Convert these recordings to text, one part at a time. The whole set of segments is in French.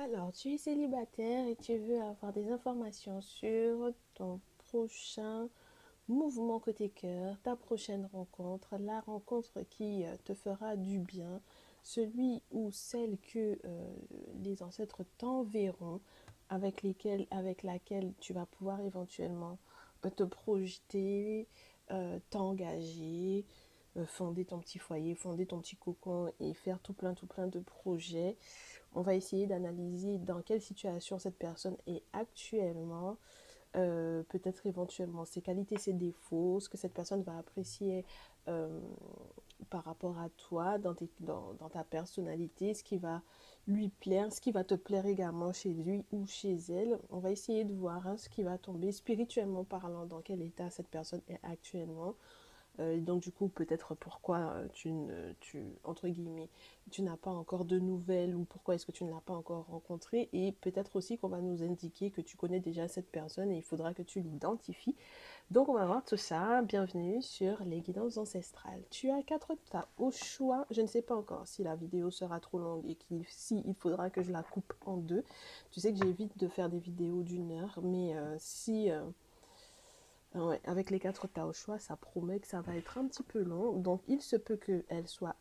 Alors, tu es célibataire et tu veux avoir des informations sur ton prochain mouvement côté cœur, ta prochaine rencontre, la rencontre qui te fera du bien, celui ou celle que les ancêtres t'enverront, avec laquelle tu vas pouvoir éventuellement te projeter, t'engager, fonder ton petit foyer, fonder ton petit cocon et faire tout plein de projets. On va essayer d'analyser dans quelle situation cette personne est actuellement, peut-être éventuellement ses qualités, ses défauts, ce que cette personne va apprécier euh, par rapport à toi, dans ta personnalité, ce qui va lui plaire, ce qui va te plaire également chez lui ou chez elle. On va essayer de voir ce qui va tomber spirituellement parlant, dans quel état cette personne est actuellement. Donc du coup, peut-être pourquoi entre guillemets, tu n'as pas encore de nouvelles ou pourquoi est-ce que tu ne l'as pas encore rencontré. Et peut-être aussi qu'on va nous indiquer que tu connais déjà cette personne et il faudra que tu l'identifies. Donc on va voir tout ça. Bienvenue sur les guidances ancestrales. Tu as 4 tas au choix. Je ne sais pas encore si la vidéo sera trop longue et si il faudra que je la coupe en deux. Tu sais que j'évite de faire des vidéos d'1 heure, mais si... ouais, avec les 4 tas au choix, ça promet que ça va être un petit peu long. Donc, il se peut qu'elle soit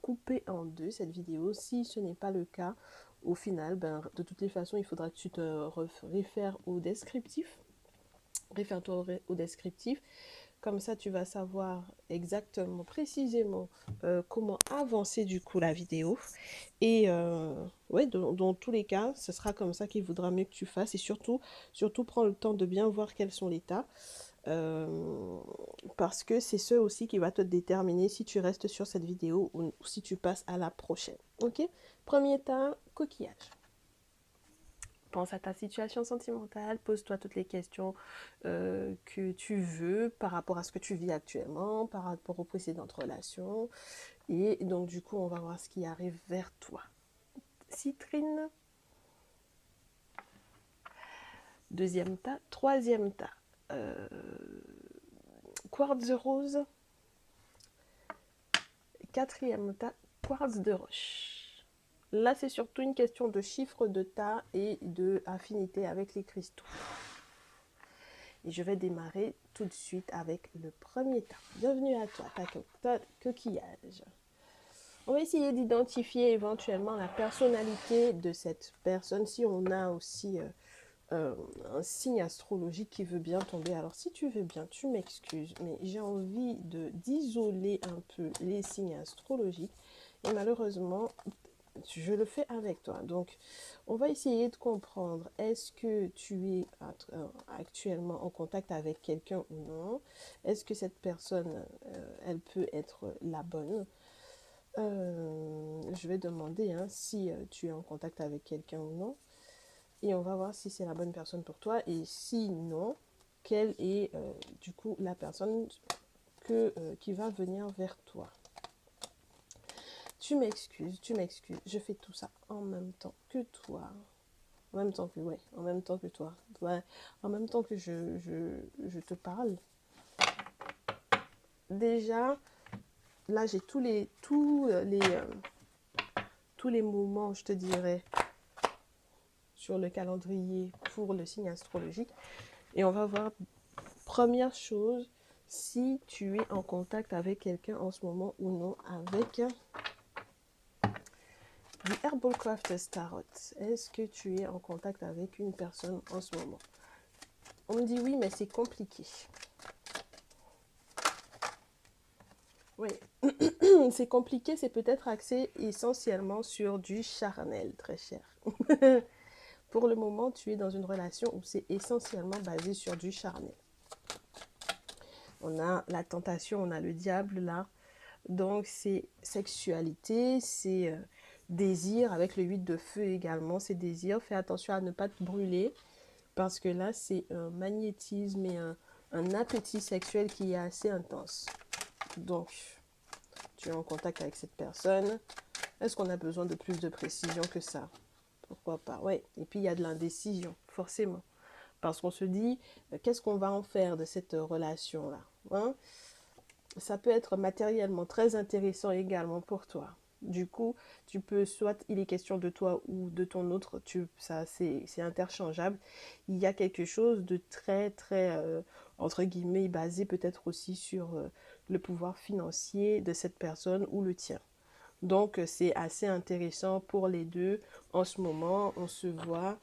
coupée en deux, cette vidéo. Si ce n'est pas le cas, au final, ben, de toutes les façons, il faudra que tu te réfères au descriptif. Réfère-toi au descriptif. Comme ça, tu vas savoir exactement, précisément, comment avancer du coup la vidéo. Et ouais, dans tous les cas, ce sera comme ça qu'il vaudra mieux que tu fasses. Et surtout, prends le temps de bien voir quels sont les tas. Euh, Parce que c'est ce aussi qui va te déterminer si tu restes sur cette vidéo ou si tu passes à la prochaine. Ok. Premier tas, coquillage. Pense à ta situation sentimentale, pose-toi toutes les questions que tu veux par rapport à ce que tu vis actuellement, par rapport aux précédentes relations. Et donc du coup, on va voir ce qui arrive vers toi. Citrine, deuxième tas. Troisième tas, quartz rose. Quatrième tas, quartz de roche. Là, c'est surtout une question de chiffre de tas et de affinité avec les cristaux. Et je vais démarrer tout de suite avec le premier tas. Bienvenue à toi, ta coquillage. On va essayer d'identifier éventuellement la personnalité de cette personne, si on a aussi un signe astrologique qui veut bien tomber. Alors si tu veux bien, tu m'excuses, mais j'ai envie d'isoler un peu les signes astrologiques. Et malheureusement, je le fais avec toi. Donc, on va essayer de comprendre, est-ce que tu es actuellement en contact avec quelqu'un ou non? Est-ce que cette personne, elle peut être la bonne? Je vais demander si tu es en contact avec quelqu'un ou non. Et on va voir si c'est la bonne personne pour toi. Et si non, quelle est du coup la personne qui va venir vers toi. Tu m'excuses, je fais tout ça en même temps que toi. En même temps que, ouais, en même temps que toi. Ouais, en même temps que je te parle. Déjà, là, j'ai tous les moments, je te dirais, sur le calendrier pour le signe astrologique. Et on va voir, première chose, si tu es en contact avec quelqu'un en ce moment ou non, avec du Herbal Crafters Tarot. Est-ce que tu es en contact avec une personne en ce moment? On me dit oui, mais c'est compliqué. Oui, c'est compliqué, c'est peut-être axé essentiellement sur du charnel, très cher. Pour le moment, tu es dans une relation où c'est essentiellement basé sur du charnel. On a la tentation, on a le diable là. Donc c'est sexualité, c'est désir, avec le 8 de feu également, c'est désir. Fais attention à ne pas te brûler, parce que là, c'est un magnétisme et un appétit sexuel qui est assez intense. Donc, tu es en contact avec cette personne. Est-ce qu'on a besoin de plus de précision que ça? Pourquoi pas? Ouais. Et puis, il y a de l'indécision, forcément. Parce qu'on se dit, qu'est-ce qu'on va en faire de cette relation-là, hein? Ça peut être matériellement très intéressant également pour toi. Du coup, tu peux, soit il est question de toi ou de ton autre, ça c'est interchangeable. Il y a quelque chose de très, entre guillemets, basé peut-être aussi sur le pouvoir financier de cette personne ou le tien. Donc, c'est assez intéressant pour les deux. En ce moment, on se voit,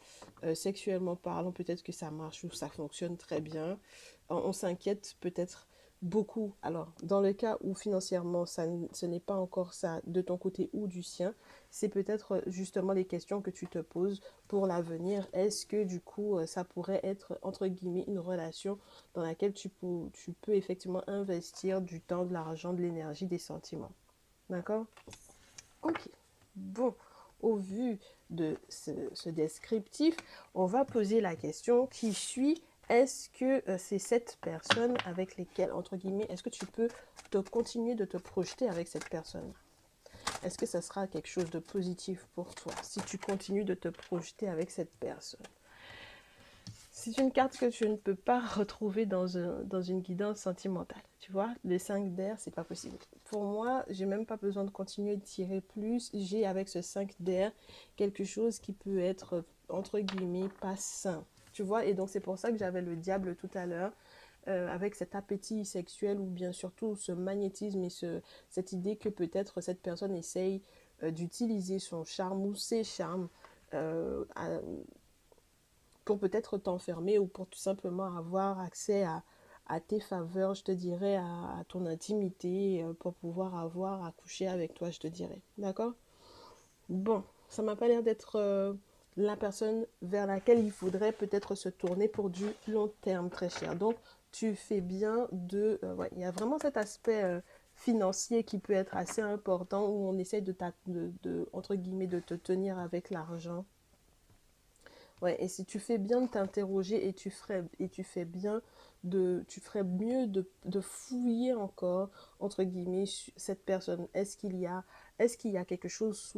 sexuellement parlant, peut-être que ça marche ou ça fonctionne très bien. On s'inquiète peut-être beaucoup. Alors, dans le cas où financièrement, ce n'est pas encore ça de ton côté ou du sien, c'est peut-être justement les questions que tu te poses pour l'avenir. Est-ce que du coup, ça pourrait être, entre guillemets, une relation dans laquelle tu peux effectivement investir du temps, de l'argent, de l'énergie, des sentiments. D'accord? Ok. Bon, au vu de ce descriptif, on va poser la question qui suit. Est-ce que c'est cette personne avec lesquelles, entre guillemets, est-ce que tu peux continuer de te projeter avec cette personne? Est-ce que ça sera quelque chose de positif pour toi si tu continues de te projeter avec cette personne? C'est une carte que tu ne peux pas retrouver dans une guidance sentimentale. Tu vois, le 5 d'air, c'est pas possible. Pour moi, j'ai même pas besoin de continuer de tirer plus. J'ai avec ce 5 d'air quelque chose qui peut être, entre guillemets, pas sain. Tu vois, et donc c'est pour ça que j'avais le diable tout à l'heure, avec cet appétit sexuel ou bien surtout ce magnétisme et cette idée que peut-être cette personne essaye d'utiliser son charme ou ses charmes pour peut-être t'enfermer ou pour tout simplement avoir accès à tes faveurs, je te dirais, à ton intimité, pour pouvoir avoir à coucher avec toi, je te dirais. D'accord? Bon, ça m'a pas l'air d'être la personne vers laquelle il faudrait peut-être se tourner pour du long terme, très cher. Donc, tu fais bien de... ouais, il y a vraiment cet aspect financier qui peut être assez important où on essaie entre guillemets, de te tenir avec l'argent. Ouais, et si tu fais bien de t'interroger et tu fais bien tu ferais mieux de fouiller encore, entre guillemets, cette personne. Est-ce qu'il y a quelque chose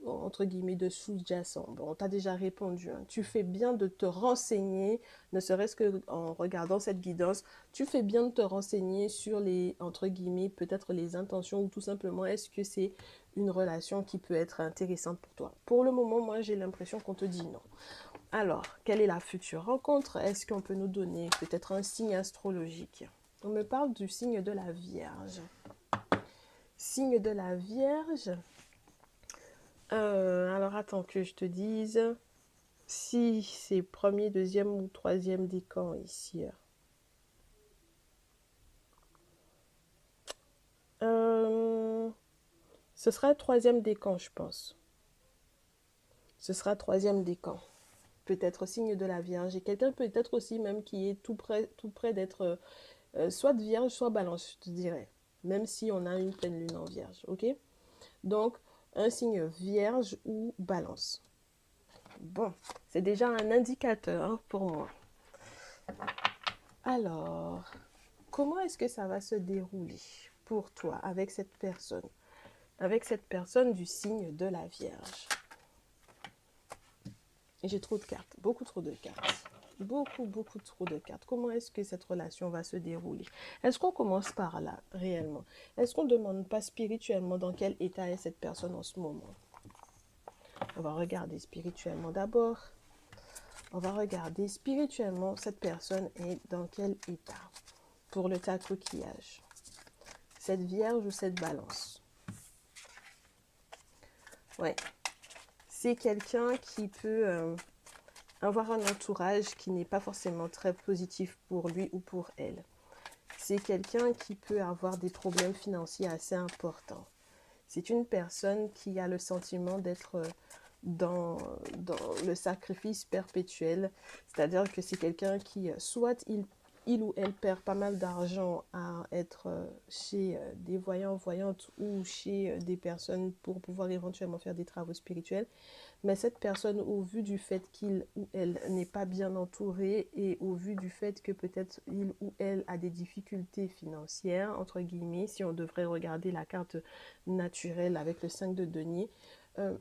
entre guillemets, de sous-jacent? Bon, on t'a déjà répondu, hein. Tu fais bien de te renseigner, ne serait-ce qu'en regardant cette guidance, tu fais bien de te renseigner sur les, entre guillemets, peut-être les intentions ou tout simplement, est-ce que c'est une relation qui peut être intéressante pour toi? Pour le moment, moi, j'ai l'impression qu'on te dit non. Alors, quelle est la future rencontre? Est-ce qu'on peut nous donner peut-être un signe astrologique? On me parle du signe de la Vierge. Signe de la Vierge. Alors, attends que je te dise si c'est premier, deuxième ou troisième décan ici. Ce sera troisième décan, je pense. Ce sera troisième décan. Peut-être signe de la Vierge. Et quelqu'un peut-être aussi même qui est tout près d'être soit de Vierge, soit Balance, je te dirais. Même si on a une pleine lune en Vierge, ok? Donc, un signe Vierge ou Balance. Bon, c'est déjà un indicateur, hein, pour moi. Alors, comment est-ce que ça va se dérouler pour toi avec cette personne? Avec cette personne du signe de la Vierge. Et j'ai trop de cartes, beaucoup trop de cartes. Beaucoup trop de cartes. Comment est-ce que cette relation va se dérouler? Est-ce qu'on commence par là, réellement? Est-ce qu'on ne demande pas spirituellement dans quel état est cette personne en ce moment? On va regarder spirituellement d'abord. On va regarder spirituellement cette personne est dans quel état pour le tas coquillage. Cette Vierge ou cette Balance? Ouais. C'est quelqu'un qui peut avoir un entourage qui n'est pas forcément très positif pour lui ou pour elle. C'est quelqu'un qui peut avoir des problèmes financiers assez importants. C'est une personne qui a le sentiment d'être dans le sacrifice perpétuel. C'est-à-dire que c'est quelqu'un qui, soit il ou elle perd pas mal d'argent à être chez des voyants, voyantes ou chez des personnes pour pouvoir éventuellement faire des travaux spirituels. Mais cette personne, au vu du fait qu'il ou elle n'est pas bien entouré et au vu du fait que peut-être il ou elle a des difficultés financières, entre guillemets, si on devrait regarder la carte naturelle avec le 5 de denier,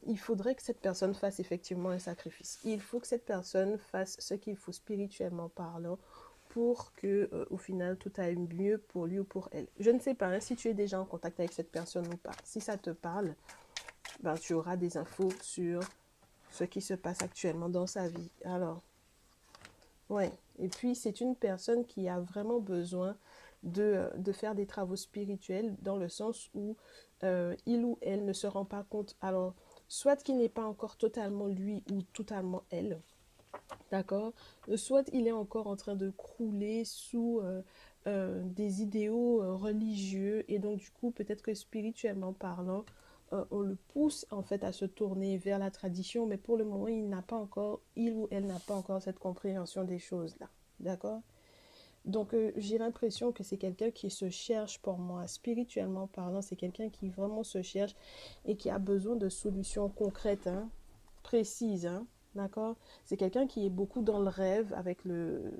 il faudrait que cette personne fasse effectivement un sacrifice. Il faut que cette personne fasse ce qu'il faut spirituellement parlant pour que au final tout aille mieux pour lui ou pour elle. Je ne sais pas hein, si tu es déjà en contact avec cette personne ou pas. Si ça te parle, ben, tu auras des infos sur ce qui se passe actuellement dans sa vie. Alors, ouais. Et puis, c'est une personne qui a vraiment besoin de faire des travaux spirituels dans le sens où il ou elle ne se rend pas compte. Alors, soit qu'il n'est pas encore totalement lui ou totalement elle, d'accord? Soit il est encore en train de crouler sous des idéaux religieux et donc du coup peut-être que spirituellement parlant, on le pousse en fait à se tourner vers la tradition, mais pour le moment il n'a pas encore, il ou elle n'a pas encore cette compréhension des choses là, d'accord? Donc j'ai l'impression que c'est quelqu'un qui se cherche pour moi, spirituellement parlant, c'est quelqu'un qui vraiment se cherche et qui a besoin de solutions concrètes, hein, précises, hein, d'accord? C'est quelqu'un qui est beaucoup dans le rêve avec le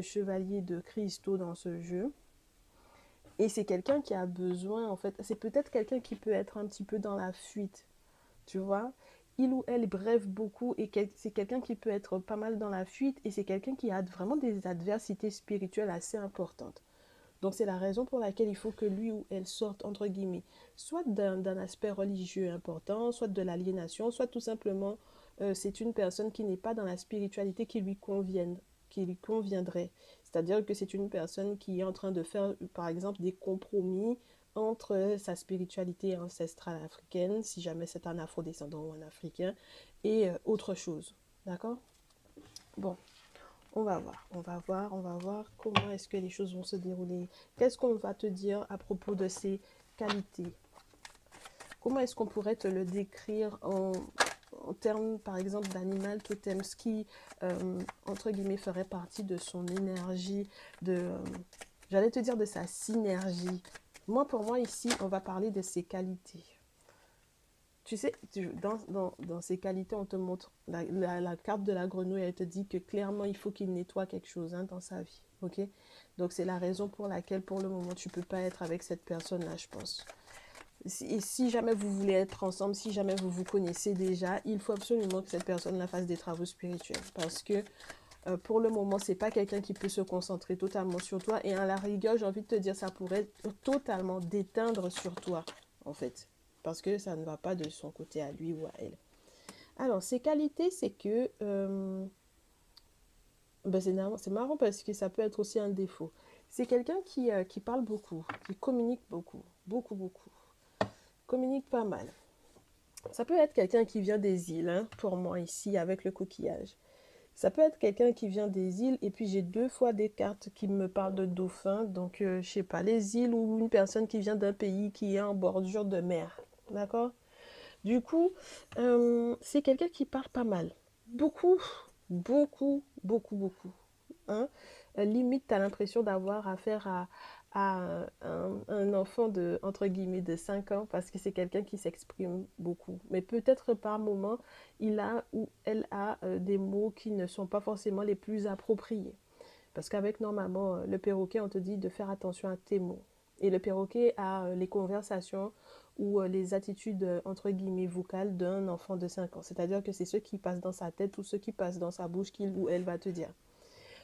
chevalier de cristaux dans ce jeu. Et c'est quelqu'un qui a besoin, en fait, c'est peut-être quelqu'un qui peut être un petit peu dans la fuite, tu vois? Il ou elle rêve beaucoup et c'est quelqu'un qui peut être pas mal dans la fuite et c'est quelqu'un qui a vraiment des adversités spirituelles assez importantes. Donc c'est la raison pour laquelle il faut que lui ou elle sorte, entre guillemets, soit d'un aspect religieux important, soit de l'aliénation, soit tout simplement c'est une personne qui n'est pas dans la spiritualité qui lui conviendrait. C'est-à-dire que c'est une personne qui est en train de faire, par exemple, des compromis entre sa spiritualité ancestrale africaine, si jamais c'est un afrodescendant ou un africain, et autre chose. D'accord? Bon, on va voir comment est-ce que les choses vont se dérouler. Qu'est-ce qu'on va te dire à propos de ces qualités? Comment est-ce qu'on pourrait te le décrire en termes, par exemple, d'animal totem, ce qui, entre guillemets, ferait partie de son énergie, j'allais te dire de sa synergie. Moi, pour moi, ici, on va parler de ses qualités. Tu sais, dans ces qualités, on te montre la carte de la grenouille, elle te dit que clairement, il faut qu'il nettoie quelque chose hein, dans sa vie. Ok? Donc, c'est la raison pour laquelle, pour le moment, tu ne peux pas être avec cette personne-là, je pense. Et si jamais vous voulez être ensemble, si jamais vous vous connaissez déjà, il faut absolument que cette personne-là fasse des travaux spirituels. Parce que pour le moment, c'est pas quelqu'un qui peut se concentrer totalement sur toi. Et à la rigueur, j'ai envie de te dire, ça pourrait totalement déteindre sur toi, en fait. Parce que ça ne va pas de son côté à lui ou à elle. Alors, ses qualités, c'est que... ben c'est marrant parce que ça peut être aussi un défaut. C'est quelqu'un qui parle beaucoup, qui communique beaucoup, beaucoup. Communique pas mal. Ça peut être quelqu'un qui vient des îles, hein, pour moi ici, avec le coquillage. Ça peut être quelqu'un qui vient des îles, et puis j'ai deux fois des cartes qui me parlent de dauphins, donc je sais pas, les îles ou une personne qui vient d'un pays qui est en bordure de mer, d'accord? Du coup, c'est quelqu'un qui parle pas mal. Beaucoup, beaucoup. Hein? Limite, tu as l'impression d'avoir affaire à un enfant de, entre guillemets, de 5 ans parce que c'est quelqu'un qui s'exprime beaucoup. Mais peut-être par moment, il a ou elle a des mots qui ne sont pas forcément les plus appropriés. Parce qu'avec normalement le perroquet, on te dit de faire attention à tes mots. Et le perroquet a les conversations ou les attitudes, entre guillemets, vocales d'un enfant de 5 ans. C'est-à-dire que c'est ce qui passe dans sa tête ou ce qui passe dans sa bouche qu'il ou elle va te dire.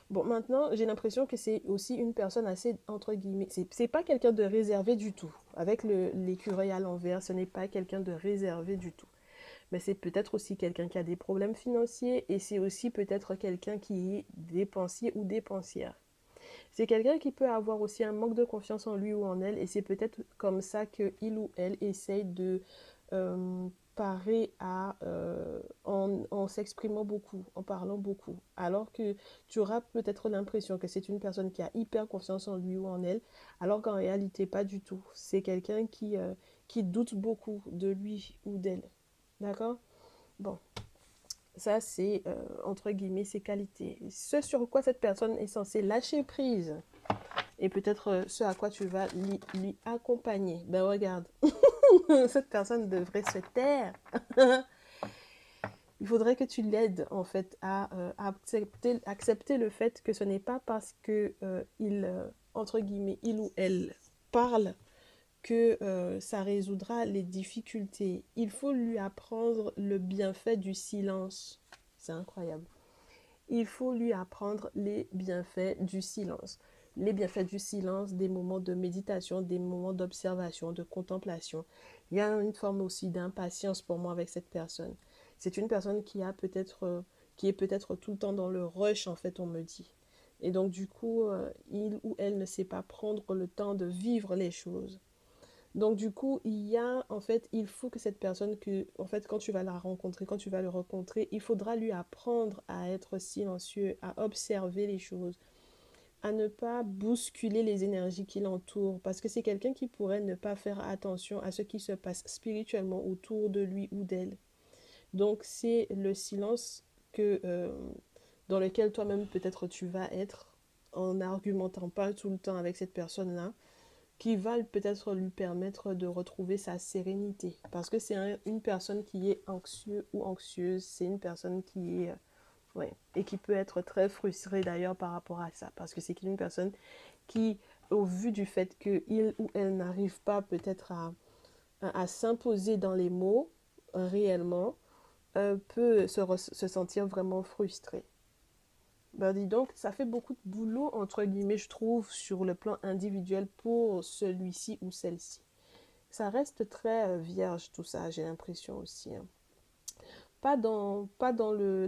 Bon, maintenant, j'ai l'impression que c'est aussi une personne assez, entre guillemets, c'est pas quelqu'un de réservé du tout. Avec l'écureuil à l'envers, ce n'est pas quelqu'un de réservé du tout. Mais c'est peut-être aussi quelqu'un qui a des problèmes financiers et c'est aussi peut-être quelqu'un qui est dépensier ou dépensière. C'est quelqu'un qui peut avoir aussi un manque de confiance en lui ou en elle et c'est peut-être comme ça qu'il ou elle essaye de euh, parer en s'exprimant beaucoup, en parlant beaucoup. Alors que tu auras peut-être l'impression que c'est une personne qui a hyper confiance en lui ou en elle, alors qu'en réalité pas du tout. C'est quelqu'un qui doute beaucoup de lui ou d'elle. D'accord? Bon, ça c'est entre guillemets ses qualités. Ce sur quoi cette personne est censée lâcher prise et peut-être ce à quoi tu vas lui accompagner. Ben regarde, cette personne devrait se taire. Il faudrait que tu l'aides en fait à accepter le fait que ce n'est pas parce que entre guillemets, il ou elle parle que ça résoudra les difficultés. Il faut lui apprendre le bienfait du silence. C'est incroyable. il faut lui apprendre les bienfaits du silence. Les bienfaits du silence, des moments de méditation, des moments d'observation, de contemplation. Il y a une forme aussi d'impatience pour moi avec cette personne. C'est une personne qui est peut-être tout le temps dans le rush, en fait, on me dit. Et donc, du coup, il ou elle ne sait pas prendre le temps de vivre les choses. Donc, du coup, il faut que cette personne, en fait, quand tu vas la rencontrer, quand tu vas le rencontrer, il faudra lui apprendre à être silencieux, à observer les choses, à ne pas bousculer les énergies qui l'entourent, parce que c'est quelqu'un qui pourrait ne pas faire attention à ce qui se passe spirituellement autour de lui ou d'elle. Donc, c'est le silence dans lequel toi-même peut-être tu vas être en n'argumentant pas tout le temps avec cette personne-là, qui va peut-être lui permettre de retrouver sa sérénité. Parce que c'est une personne qui est anxieux ou anxieuse, c'est une personne qui est... ouais, et qui peut être très frustrée d'ailleurs par rapport à ça. Parce que c'est une personne qui, au vu du fait qu'il ou elle n'arrive pas peut-être à s'imposer dans les mots réellement, peut se sentir vraiment frustrée. Ben dis donc, ça fait beaucoup de boulot, entre guillemets, je trouve, sur le plan individuel pour celui-ci ou celle-ci. Ça reste très vierge tout ça, j'ai l'impression aussi, hein. Pas dans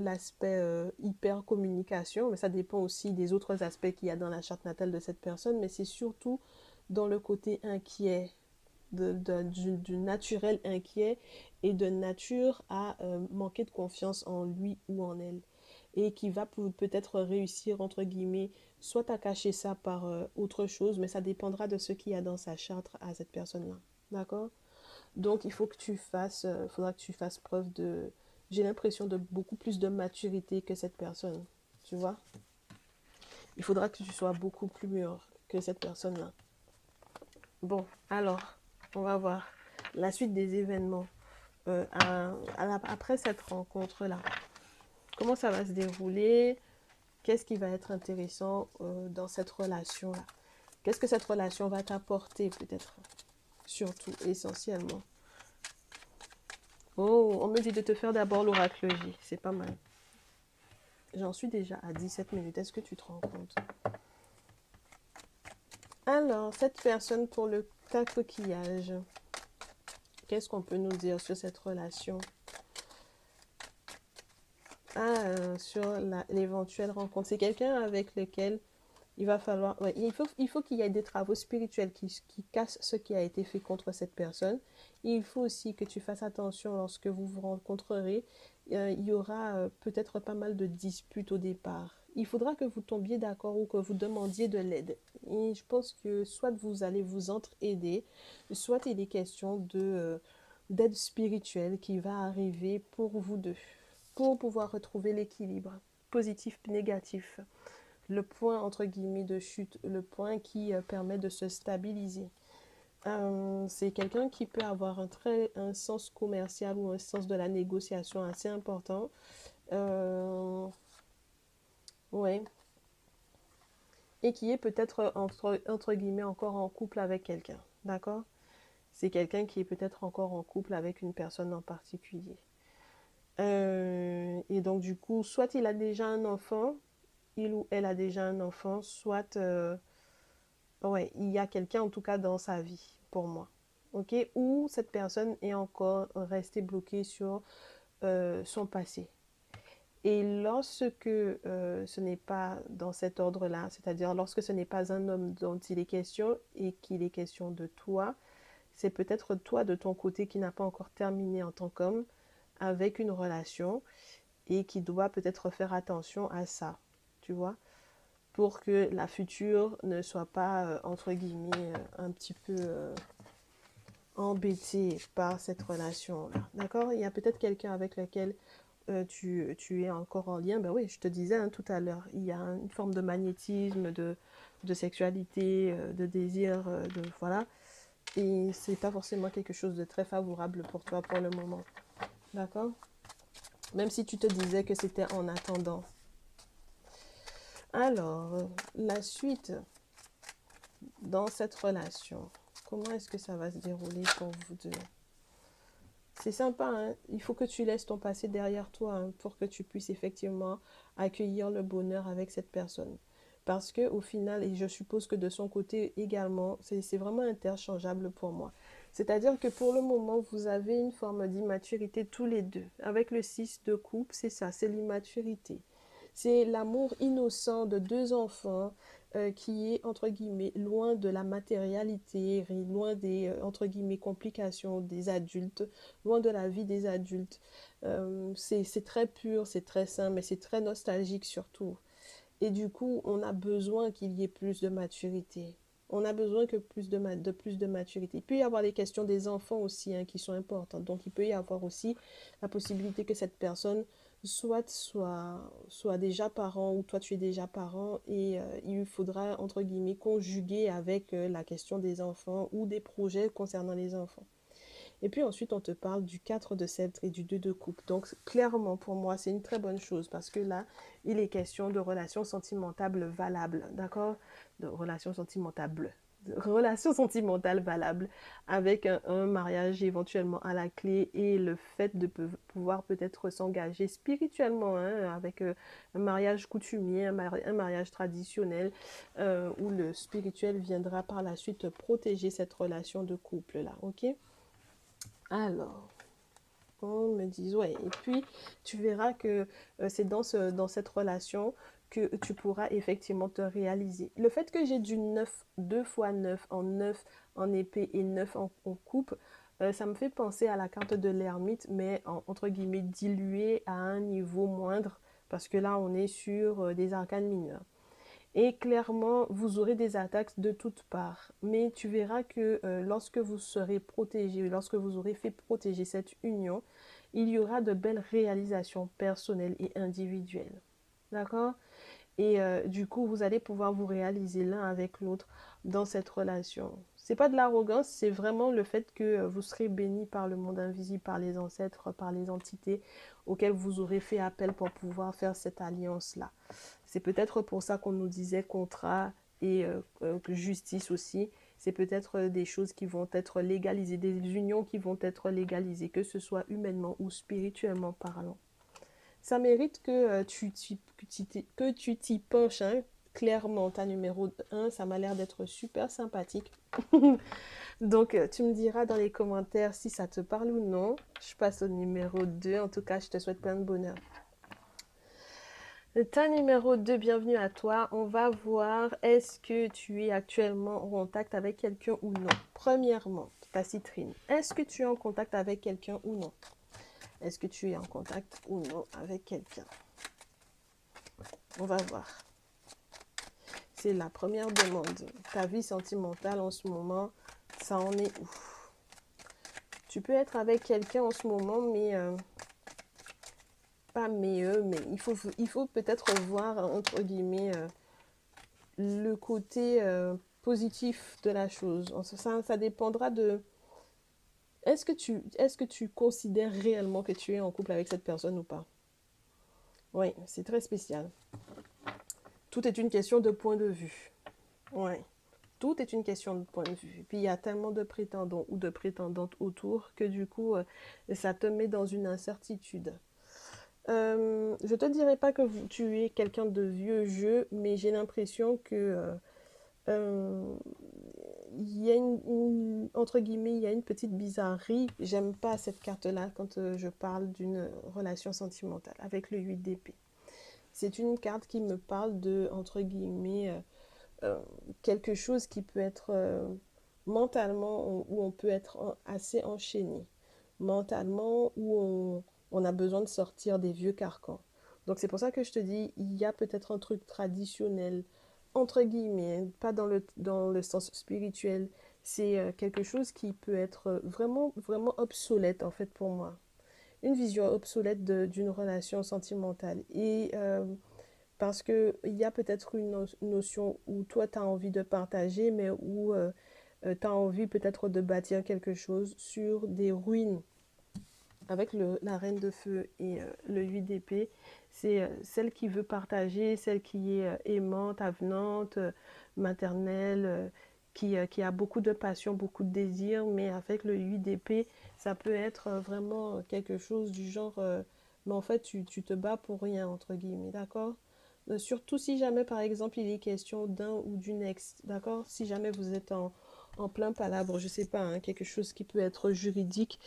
l'aspect hyper communication, mais ça dépend aussi des autres aspects qu'il y a dans la charte natale de cette personne, mais c'est surtout dans le côté inquiet, du naturel inquiet et de nature à manquer de confiance en lui ou en elle. Et qui va peut-être réussir, entre guillemets, soit à cacher ça par autre chose, mais ça dépendra de ce qu'il y a dans sa charte à cette personne-là. D'accord? Donc, faudra que tu fasses preuve j'ai l'impression de beaucoup plus de maturité que cette personne. Tu vois? Il faudra que tu sois beaucoup plus mûr que cette personne-là. Bon, alors, on va voir la suite des événements après cette rencontre-là. Comment ça va se dérouler? Qu'est-ce qui va être intéressant dans cette relation-là? Qu'est-ce que cette relation va t'apporter peut-être? Surtout, essentiellement. Oh, on me dit de te faire d'abord l'oracle J. C'est pas mal. J'en suis déjà à 17 minutes. Est-ce que tu te rends compte? Alors, cette personne pour le tas coquillage. Qu'est-ce qu'on peut nous dire sur cette relation? Sur l'éventuelle rencontre. C'est quelqu'un avec lequel il va falloir... Ouais, il faut qu'il y ait des travaux spirituels qui cassent ce qui a été fait contre cette personne. Il faut aussi que tu fasses attention lorsque vous vous rencontrerez. Il y aura peut-être pas mal de disputes au départ. Il faudra que vous tombiez d'accord ou que vous demandiez de l'aide. Et je pense que soit vous allez vous entraider, soit il est question d'aide spirituelle qui va arriver pour vous deux, pour pouvoir retrouver l'équilibre positif négatif, le point entre guillemets de chute, le point qui permet de se stabiliser. C'est quelqu'un qui peut avoir un sens commercial ou un sens de la négociation assez important. Ouais. Et qui est peut-être entre guillemets encore en couple avec quelqu'un. D'accord? C'est quelqu'un qui est peut-être encore en couple avec une personne en particulier. Et donc du coup, soit il a déjà un enfant, il ou elle a déjà un enfant, soit ouais, il y a quelqu'un en tout cas dans sa vie, pour moi. Ok? Ou cette personne est encore restée bloquée sur son passé. Et lorsque ce n'est pas dans cet ordre-là, c'est-à-dire lorsque ce n'est pas un homme dont il est question et qu'il est question de toi, c'est peut-être toi de ton côté qui n'a pas encore terminé en tant qu'homme avec une relation et qui doit peut-être faire attention à ça, tu vois, pour que la future ne soit pas, entre guillemets, un petit peu embêtée par cette relation-là. D'accord? Il y a peut-être quelqu'un avec lequel tu es encore en lien. Ben oui, je te disais hein, tout à l'heure, il y a une forme de magnétisme, de sexualité, de désir, voilà. Et c'est pas forcément quelque chose de très favorable pour toi pour le moment. D'accord? Même si tu te disais que c'était en attendant. Alors, la suite dans cette relation, comment est-ce que ça va se dérouler pour vous deux? C'est sympa, hein. Il faut que tu laisses ton passé derrière toi, hein, pour que tu puisses effectivement accueillir le bonheur avec cette personne. Parce que au final, et je suppose que de son côté également, c'est vraiment interchangeable pour moi. C'est-à-dire que pour le moment, vous avez une forme d'immaturité tous les deux. Avec le 6 de coupe, c'est ça, c'est l'immaturité. C'est l'amour innocent de deux enfants, qui est, entre guillemets, loin de la matérialité, loin des, entre guillemets, complications des adultes, loin de la vie des adultes. C'est très pur, c'est très sain, mais c'est très nostalgique surtout. Et du coup, on a besoin qu'il y ait plus de maturité. On a besoin que plus de maturité. Il peut y avoir les questions des enfants aussi, hein, qui sont importantes. Donc, il peut y avoir aussi la possibilité que cette personne soit déjà parent, ou toi tu es déjà parent, et il faudra, entre guillemets, conjuguer avec la question des enfants ou des projets concernant les enfants. Et puis ensuite, on te parle du 4 de sceptre et du 2 de coupe. Donc, clairement, pour moi, c'est une très bonne chose parce que là, il est question de relations sentimentales valables, d'accord? De relations sentimentales valables avec un mariage éventuellement à la clé, et le fait de pouvoir peut-être s'engager spirituellement, hein, avec un mariage coutumier, un mariage traditionnel, où le spirituel viendra par la suite protéger cette relation de couple-là, ok? Alors, on me dit, ouais. Et puis, tu verras que c'est dans cette relation que tu pourras effectivement te réaliser. Le fait que j'ai du 9, 2 fois 9 en épée et 9 en coupe, ça me fait penser à la carte de l'ermite, mais entre guillemets diluée à un niveau moindre, parce que là, on est sur des arcanes mineurs. Et clairement, vous aurez des attaques de toutes parts. Mais tu verras que lorsque vous serez protégé, lorsque vous aurez fait protéger cette union, il y aura de belles réalisations personnelles et individuelles. D'accord? Et du coup, vous allez pouvoir vous réaliser l'un avec l'autre dans cette relation. C'est pas de l'arrogance, c'est vraiment le fait que vous serez béni par le monde invisible, par les ancêtres, par les entités auxquelles vous aurez fait appel pour pouvoir faire cette alliance-là. C'est peut-être pour ça qu'on nous disait contrat et justice aussi. C'est peut-être des choses qui vont être légalisées, des unions qui vont être légalisées, que ce soit humainement ou spirituellement parlant. Ça mérite que tu t'y penches, hein. Clairement, ta numéro 1, ça m'a l'air d'être super sympathique. Donc, tu me diras dans les commentaires si ça te parle ou non. Je passe au numéro 2. En tout cas, je te souhaite plein de bonheur. Ta numéro 2, bienvenue à toi. On va voir, est-ce que tu es actuellement en contact avec quelqu'un ou non? Premièrement, ta citrine. Est-ce que tu es en contact avec quelqu'un ou non? Est-ce que tu es en contact ou non avec quelqu'un? On va voir. C'est la première demande. Ta vie sentimentale en ce moment, ça en est où? Tu peux être avec quelqu'un en ce moment, mais pas mais il faut peut-être voir, entre guillemets, le côté positif de la chose. Ça dépendra de... Est-ce que tu considères réellement que tu es en couple avec cette personne ou pas? Oui, c'est très spécial. Tout est une question de point de vue. Oui. Tout est une question de point de vue. Et puis il y a tellement de prétendants ou de prétendantes autour que du coup, ça te met dans une incertitude. Je te dirais pas que tu es quelqu'un de vieux jeu, mais j'ai l'impression que euh, il y a entre guillemets, il y a une petite bizarrerie. J'aime pas cette carte-là quand je parle d'une relation sentimentale avec le 8 d'épée. C'est une carte qui me parle de, entre guillemets, euh, quelque chose qui peut être mentalement, où on peut être assez enchaîné. Mentalement, où on a besoin de sortir des vieux carcans. Donc c'est pour ça que je te dis, il y a peut-être un truc traditionnel, entre guillemets, pas dans le sens spirituel. C'est quelque chose qui peut être vraiment, vraiment obsolète en fait pour moi. Une vision obsolète d'une relation sentimentale. Et parce qu'il y a peut-être une notion où toi, tu as envie de partager, mais où tu as envie peut-être de bâtir quelque chose sur des ruines. Avec la reine de feu et le 8 d'épée, c'est celle qui veut partager, celle qui est aimante, avenante, maternelle, qui a beaucoup de passion, beaucoup de désir, mais avec le 8 d'épée, ça peut être vraiment quelque chose du genre, mais en fait, tu te bats pour rien, entre guillemets, d'accord? Surtout si jamais, par exemple, il est question d'un ou d'une ex, d'accord? Si jamais vous êtes en plein palabre, je sais pas, hein, quelque chose qui peut être juridique,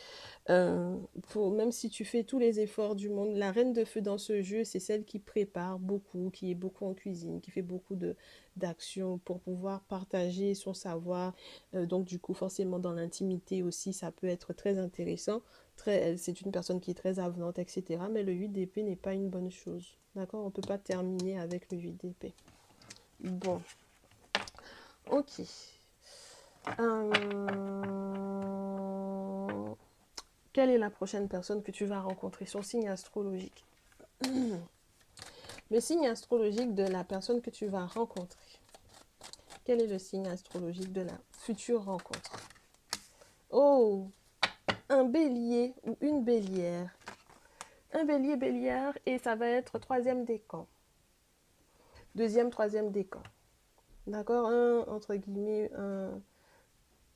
euh, même si tu fais tous les efforts du monde, la reine de feu dans ce jeu, c'est celle qui prépare beaucoup, qui est beaucoup en cuisine, qui fait beaucoup d'actions pour pouvoir partager son savoir. Donc du coup, forcément, dans l'intimité aussi, ça peut être très intéressant. C'est une personne qui est très avenante, etc. Mais le 8 d'épée n'est pas une bonne chose. D'accord? On ne peut pas terminer avec le 8 d'épée. Bon, ok. Quelle est la prochaine personne que tu vas rencontrer? Son signe astrologique. Le signe astrologique de la personne que tu vas rencontrer. Quel est le signe astrologique de la future rencontre? Oh, un bélier ou une bélière. Un bélier, bélière, et ça va être troisième décan. Deuxième, troisième décan. D'accord? Entre guillemets,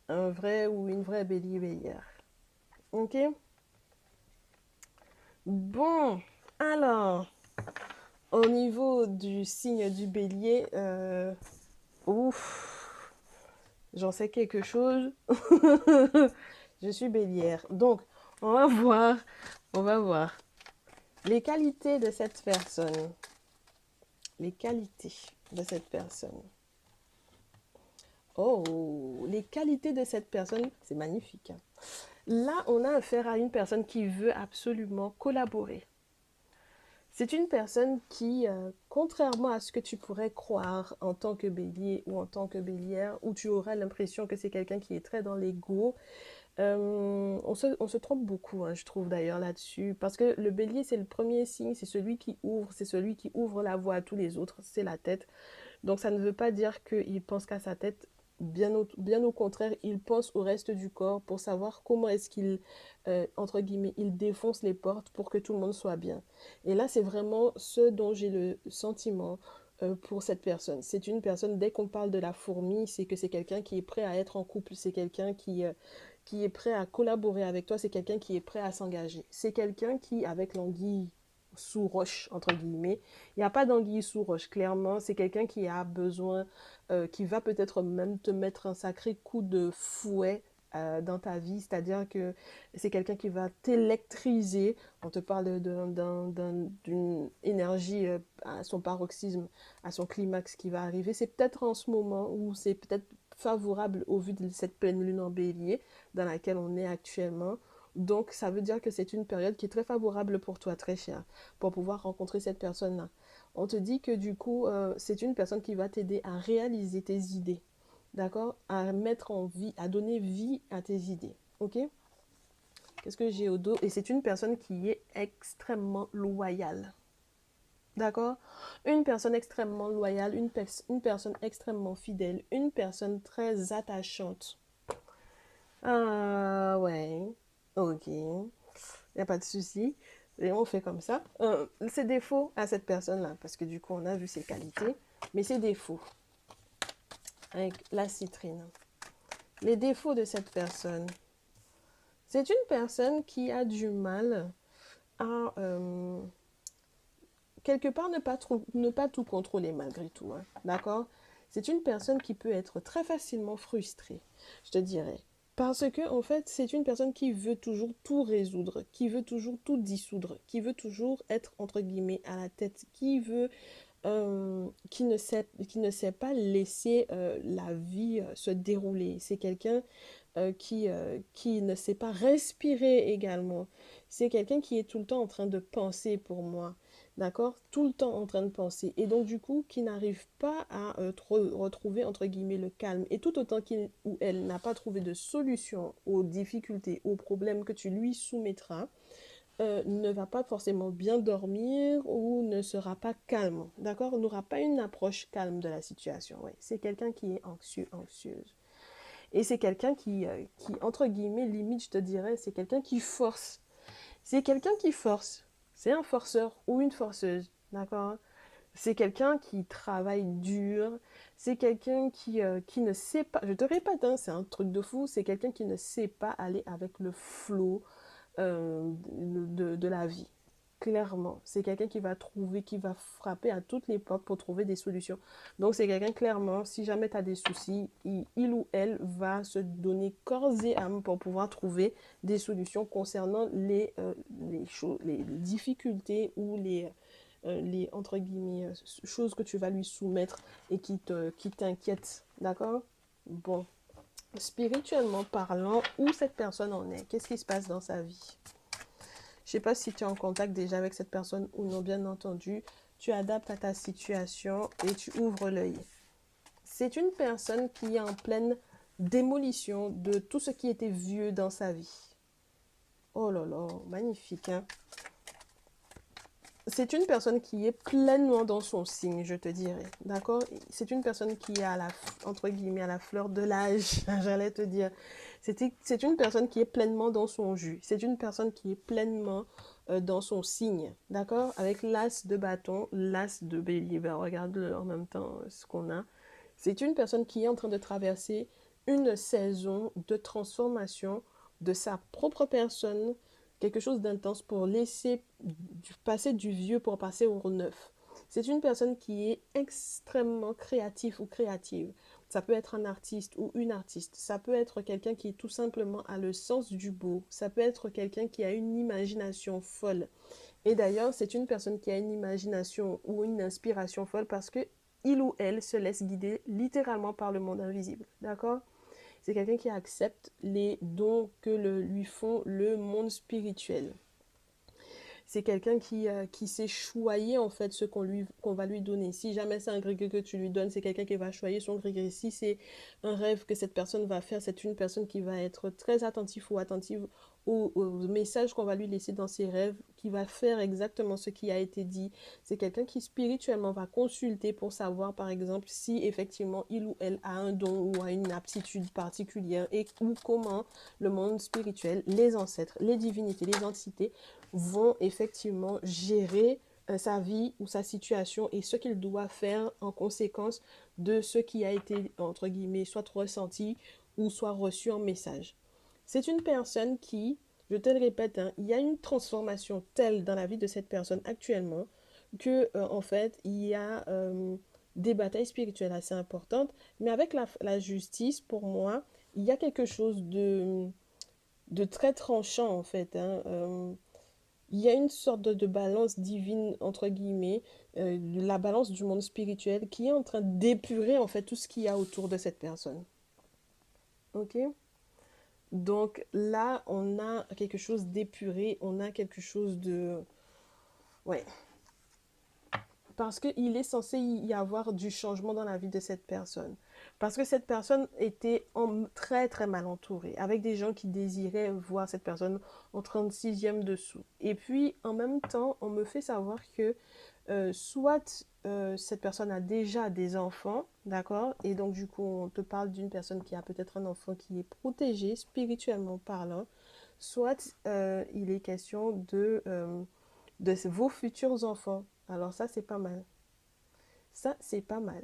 un vrai ou une vraie bélier, bélière. Ok? Bon, alors, au niveau du signe du bélier, ouf, j'en sais quelque chose. Je suis bélière. Donc, on va voir, on va voir. Les qualités de cette personne. Les qualités de cette personne. Oh, les qualités de cette personne, c'est magnifique. Là, on a affaire à une personne qui veut absolument collaborer. C'est une personne qui, contrairement à ce que tu pourrais croire en tant que bélier ou en tant que bélière, où tu auras l'impression que c'est quelqu'un qui est très dans l'ego, on se trompe beaucoup, hein, je trouve d'ailleurs là-dessus, parce que le bélier, c'est le premier signe, c'est celui qui ouvre la voie à tous les autres, c'est la tête. Donc ça ne veut pas dire qu'il pense qu'à sa tête, bien au contraire, il pense au reste du corps pour savoir comment est-ce qu'il, entre guillemets, il défonce les portes pour que tout le monde soit bien. Et là, c'est vraiment ce dont j'ai le sentiment pour cette personne. C'est une personne, dès qu'on parle de la fourmi, c'est que c'est quelqu'un qui est prêt à être en couple, c'est quelqu'un qui est prêt à collaborer avec toi, c'est quelqu'un qui est prêt à s'engager. C'est quelqu'un qui, avec l'anguille sous roche, entre guillemets, il n'y a pas d'anguille sous roche, clairement, c'est quelqu'un qui a besoin, qui va peut-être même te mettre un sacré coup de fouet dans ta vie, c'est-à-dire que c'est quelqu'un qui va t'électriser. On te parle d'une énergie à son paroxysme, à son climax qui va arriver. C'est peut-être en ce moment où c'est peut-être favorable au vu de cette pleine lune en bélier dans laquelle on est actuellement. Donc, ça veut dire que c'est une période qui est très favorable pour toi, très cher, pour pouvoir rencontrer cette personne-là. On te dit que du coup, c'est une personne qui va t'aider à réaliser tes idées, d'accord? À mettre en vie, à donner vie à tes idées, ok? Qu'est-ce que j'ai au dos? Et c'est une personne qui est extrêmement loyale, d'accord? Une personne extrêmement loyale, une personne extrêmement fidèle, une personne très attachante. Ah ouais, ok, il n'y a pas de souci. Et on fait comme ça. Ses défauts à cette personne-là, parce que du coup, on a vu ses qualités, mais ses défauts, avec la citrine. Les défauts de cette personne. C'est une personne qui a du mal à, quelque part, ne pas tout contrôler malgré tout. Hein, d'accord? C'est une personne qui peut être très facilement frustrée, je te dirais. Parce que, en fait, c'est une personne qui veut toujours tout résoudre, qui veut toujours tout dissoudre, qui veut toujours être, entre guillemets, à la tête, qui ne sait pas laisser la vie se dérouler. C'est quelqu'un qui ne sait pas respirer également. C'est quelqu'un qui est tout le temps en train de penser pour moi. D'accord? Tout le temps en train de penser. Et donc, du coup, qui n'arrive pas à retrouver, entre guillemets, le calme. Et tout autant qu'il ou elle n'a pas trouvé de solution aux difficultés, aux problèmes que tu lui soumettras, ne va pas forcément bien dormir ou ne sera pas calme. D'accord? N'aura pas une approche calme de la situation. Ouais. C'est quelqu'un qui est anxieux, anxieuse. Et c'est quelqu'un qui, entre guillemets, limite, je te dirais, c'est quelqu'un qui force. C'est quelqu'un qui force. C'est un forceur ou une forceuse. D'accord? C'est quelqu'un qui travaille dur. C'est quelqu'un qui ne sait pas, je te répète, hein, c'est un truc de fou, c'est quelqu'un qui ne sait pas aller avec le flot de la vie. Clairement, c'est quelqu'un qui va trouver, qui va frapper à toutes les portes pour trouver des solutions. Donc, c'est quelqu'un, clairement, si jamais tu as des soucis, il ou elle va se donner corps et âme pour pouvoir trouver des solutions concernant les difficultés ou les entre guillemets, choses que tu vas lui soumettre et qui t'inquiètent. D'accord? Bon, spirituellement parlant, où cette personne en est? Qu'est-ce qui se passe dans sa vie? Je sais pas si tu es en contact déjà avec cette personne ou non, bien entendu. Tu adaptes à ta situation et tu ouvres l'œil. C'est une personne qui est en pleine démolition de tout ce qui était vieux dans sa vie. Oh là là, magnifique, hein? C'est une personne qui est pleinement dans son signe, je te dirais. D'accord? C'est une personne qui est entre guillemets, à la fleur de l'âge, j'allais te dire. C'est une personne qui est pleinement dans son jus. C'est une personne qui est pleinement dans son signe. D'accord? Avec l'as de bâton, l'as de bélier. Ben, regarde en même temps ce qu'on a. C'est une personne qui est en train de traverser une saison de transformation de sa propre personne, quelque chose d'intense pour laisser passer du vieux pour passer au neuf. C'est une personne qui est extrêmement créatif ou créative. Ça peut être un artiste ou une artiste. Ça peut être quelqu'un qui tout simplement a le sens du beau. Ça peut être quelqu'un qui a une imagination folle. Et d'ailleurs, c'est une personne qui a une imagination ou une inspiration folle parce que il ou elle se laisse guider littéralement par le monde invisible. D'accord? C'est quelqu'un qui accepte les dons que lui font le monde spirituel. C'est quelqu'un qui sait choyer en fait ce qu'on va lui donner. Si jamais c'est un grégé que tu lui donnes, c'est quelqu'un qui va choyer son grégé. Si c'est un rêve que cette personne va faire, c'est une personne qui va être très attentive ou attentive aux messages qu'on va lui laisser dans ses rêves, qui va faire exactement ce qui a été dit. C'est quelqu'un qui spirituellement va consulter pour savoir par exemple si effectivement il ou elle a un don ou a une aptitude particulière et ou comment le monde spirituel, les ancêtres, les divinités, les entités vont effectivement gérer sa vie ou sa situation et ce qu'il doit faire en conséquence de ce qui a été, entre guillemets, soit ressenti ou soit reçu en message. C'est une personne qui, je te le répète, hein, il y a une transformation telle dans la vie de cette personne actuellement que, en fait, il y a des batailles spirituelles assez importantes, mais avec la justice, pour moi, il y a quelque chose de très tranchant, en fait, hein. Il y a une sorte de balance divine, entre guillemets, la balance du monde spirituel qui est en train d'épurer en fait tout ce qu'il y a autour de cette personne. Ok? Donc là, on a quelque chose d'épuré, on a quelque chose de... Ouais. Parce qu'il est censé y avoir du changement dans la vie de cette personne. Parce que cette personne était très très mal entourée, avec des gens qui désiraient voir cette personne en 36e dessous. Et puis en même temps, on me fait savoir que soit cette personne a déjà des enfants, d'accord? Et donc du coup, on te parle d'une personne qui a peut-être un enfant qui est protégé spirituellement parlant, soit il est question de vos futurs enfants. Alors ça, c'est pas mal. Ça, c'est pas mal.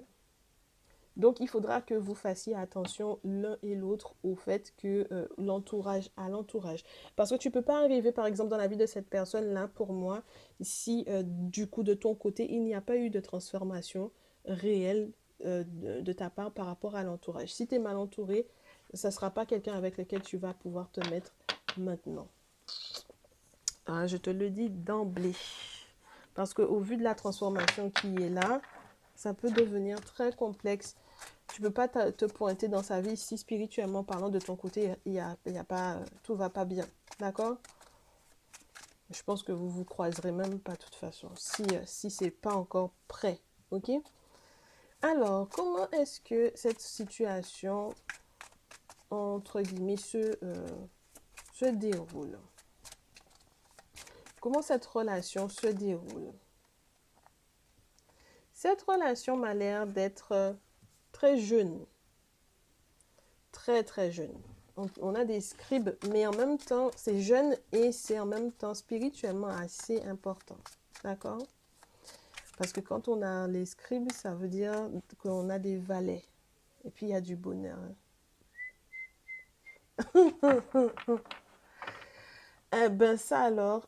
Donc, il faudra que vous fassiez attention l'un et l'autre au fait que l'entourage à l'entourage. Parce que tu ne peux pas arriver, par exemple, dans la vie de cette personne-là, pour moi, si du coup, de ton côté, il n'y a pas eu de transformation réelle de ta part par rapport à l'entourage. Si tu es mal entouré, ça ne sera pas quelqu'un avec lequel tu vas pouvoir te mettre maintenant. Ah, je te le dis d'emblée. Parce qu'au vu de la transformation qui est là, ça peut devenir très complexe. Tu ne peux pas te pointer dans sa vie si spirituellement parlant de ton côté, y a pas, tout va pas bien. D'accord? Je pense que vous vous croiserez même pas de toute façon, si c'est pas encore prêt. Ok? Alors, comment est-ce que cette situation, entre guillemets, se déroule? Comment cette relation se déroule? Cette relation m'a l'air d'être très jeune. Très, très jeune. On a des scribes, mais en même temps, c'est jeune et c'est en même temps spirituellement assez important. D'accord? Parce que quand on a les scribes, ça veut dire qu'on a des valets. Et puis, il y a du bonheur. Eh ben ça alors,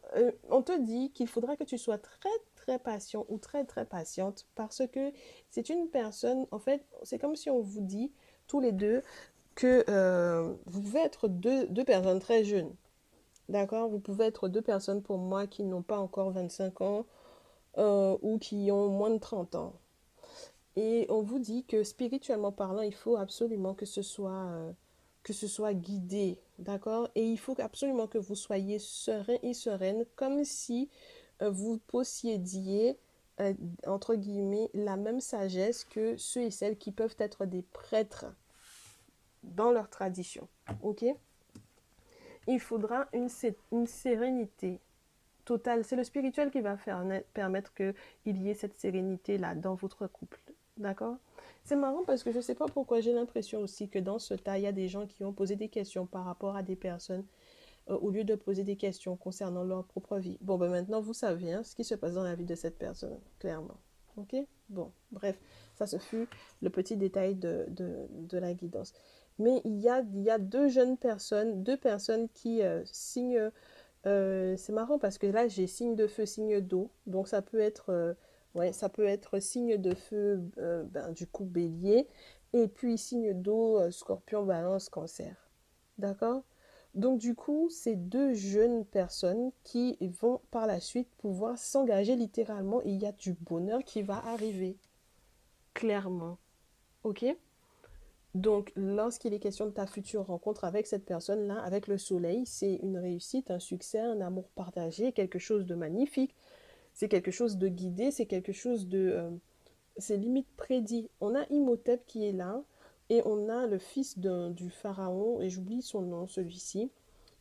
on te dit qu'il faudra que tu sois très très patient ou très très patiente parce que c'est une personne, en fait, c'est comme si on vous dit tous les deux que vous pouvez être deux personnes très jeunes, d'accord? Vous pouvez être deux personnes pour moi qui n'ont pas encore 25 ans ou qui ont moins de 30 ans. Et on vous dit que spirituellement parlant, il faut absolument que ce soit guidé, d'accord? Et il faut absolument que vous soyez serein et sereine, comme si vous possédiez, euh, entre guillemets, la même sagesse que ceux et celles qui peuvent être des prêtres dans leur tradition, ok? Il faudra une sérénité totale. C'est le spirituel qui va permettre qu'il y ait cette sérénité-là dans votre couple. D'accord? C'est marrant parce que je ne sais pas pourquoi j'ai l'impression aussi que dans ce tas, il y a des gens qui ont posé des questions par rapport à des personnes au lieu de poser des questions concernant leur propre vie. Bon, ben maintenant, vous savez ce qui se passe dans la vie de cette personne, clairement. Ok? Bon, bref, ça ce fut le petit détail de la guidance. Mais il y a deux personnes qui signent. C'est marrant parce que là, j'ai signe de feu, signe d'eau. Donc, ouais, ça peut être signe de feu, du coup, bélier. Et puis, signe d'eau, scorpion, balance, cancer. D'accord? Donc, du coup, c'est deux jeunes personnes qui vont par la suite pouvoir s'engager littéralement et il y a du bonheur qui va arriver. Clairement. Ok? Donc, lorsqu'il est question de ta future rencontre avec cette personne-là, avec le soleil, c'est une réussite, un succès, un amour partagé, quelque chose de magnifique, c'est quelque chose de guidé, c'est quelque chose de... c'est limite prédit. On a Imhotep qui est là, et on a le fils du pharaon, et j'oublie son nom, celui-ci.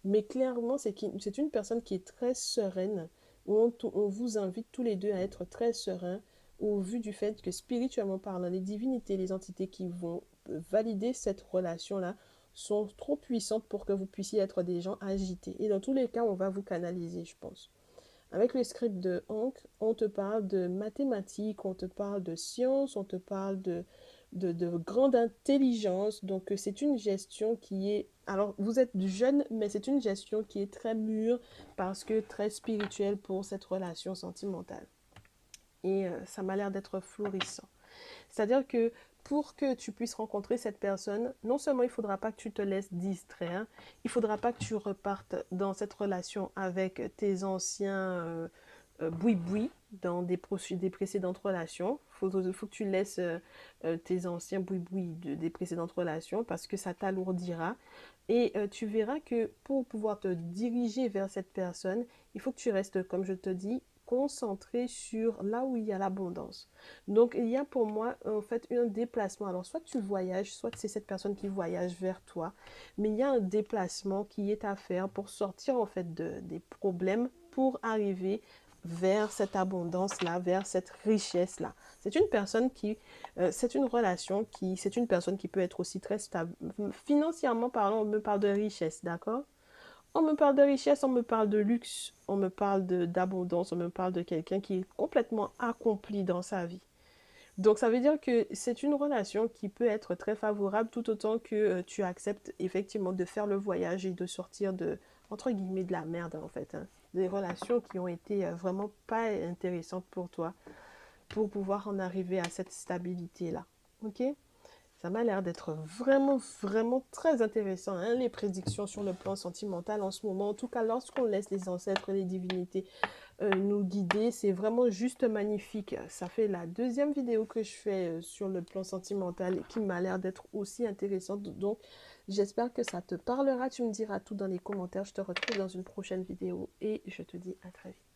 Mais clairement, c'est une personne qui est très sereine, où on vous invite tous les deux à être très sereins, au vu du fait que spirituellement parlant, les divinités, les entités qui vont valider cette relation-là sont trop puissantes pour que vous puissiez être des gens agités. Et dans tous les cas, on va vous canaliser, je pense. Avec le script de Ankh, on te parle de mathématiques, on te parle de sciences, on te parle de grande intelligence. Donc, c'est une gestion qui est... Alors, vous êtes jeune, mais c'est une gestion qui est très mûre parce que très spirituelle pour cette relation sentimentale. Et ça m'a l'air d'être florissant. C'est-à-dire que pour que tu puisses rencontrer cette personne, non seulement il ne faudra pas que tu te laisses distraire, il ne faudra pas que tu repartes dans cette relation avec tes anciens boui-boui dans des précédentes relations. Il faut que tu laisses tes anciens boui-boui des précédentes relations parce que ça t'alourdira. Et tu verras que pour pouvoir te diriger vers cette personne, il faut que tu restes, comme je te dis, concentré sur là où il y a l'abondance. Donc, il y a pour moi, en fait, un déplacement. Alors, soit tu voyages, soit c'est cette personne qui voyage vers toi, mais il y a un déplacement qui est à faire pour sortir, en fait, des problèmes pour arriver vers cette abondance-là, vers cette richesse-là. C'est une personne c'est une relation c'est une personne qui peut être aussi très stable. Financièrement parlant, on me parle de richesse, d'accord? On me parle de richesse, on me parle de luxe, on me parle d'abondance, on me parle de quelqu'un qui est complètement accompli dans sa vie. Donc ça veut dire que c'est une relation qui peut être très favorable tout autant que tu acceptes effectivement de faire le voyage et de sortir entre guillemets, de la merde en fait. Des relations qui ont été vraiment pas intéressantes pour toi pour pouvoir en arriver à cette stabilité-là. Ok? Ça m'a l'air d'être vraiment, vraiment très intéressant, les prédictions sur le plan sentimental en ce moment. En tout cas, lorsqu'on laisse les ancêtres et les divinités nous guider, c'est vraiment juste magnifique. Ça fait la deuxième vidéo que je fais sur le plan sentimental et qui m'a l'air d'être aussi intéressante. Donc, j'espère que ça te parlera. Tu me diras tout dans les commentaires. Je te retrouve dans une prochaine vidéo et je te dis à très vite.